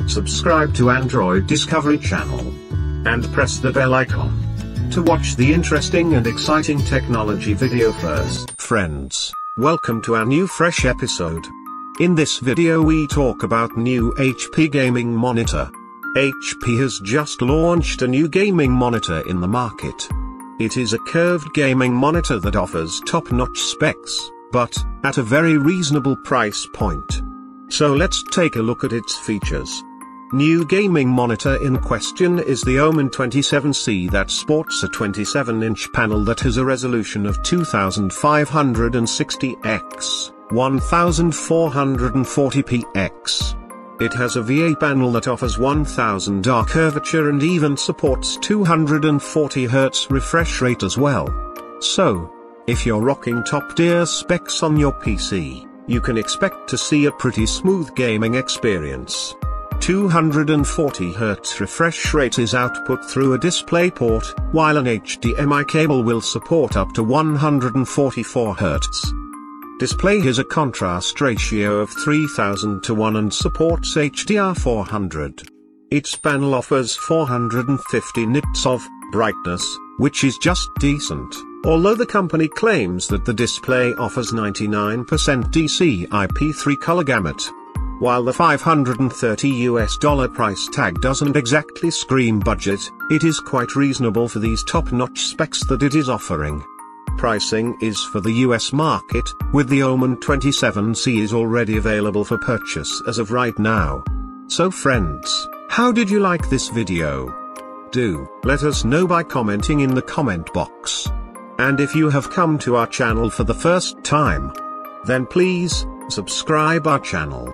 subscribe to Android Discovery Channel, and press the bell icon to watch the interesting and exciting technology video first. Friends, welcome to our new fresh episode. In this video we talk about new HP gaming monitor. HP has just launched a new gaming monitor in the market. It is a curved gaming monitor that offers top-notch specs, but at a very reasonable price point. So let's take a look at its features. New gaming monitor in question is the Omen 27C that sports a 27-inch panel that has a resolution of 2560 x 1440p x. It has a VA panel that offers 1000 R curvature and even supports 240 Hertz refresh rate as well. So, if you're rocking top-tier specs on your PC, you can expect to see a pretty smooth gaming experience. 240 Hz refresh rate is output through a display port, while an HDMI cable will support up to 144 Hz. Display has a contrast ratio of 3000:1 and supports HDR400. Its panel offers 450 nits of brightness, which is just decent, although the company claims that the display offers 99% DCI-P3 color gamut. While the $530 price tag doesn't exactly scream budget, it is quite reasonable for these top-notch specs that it is offering. Pricing is for the US market, with the Omen 27C is already available for purchase as of right now. So friends, how did you like this video? Do let us know by commenting in the comment box. And if you have come to our channel for the first time, then please subscribe our channel.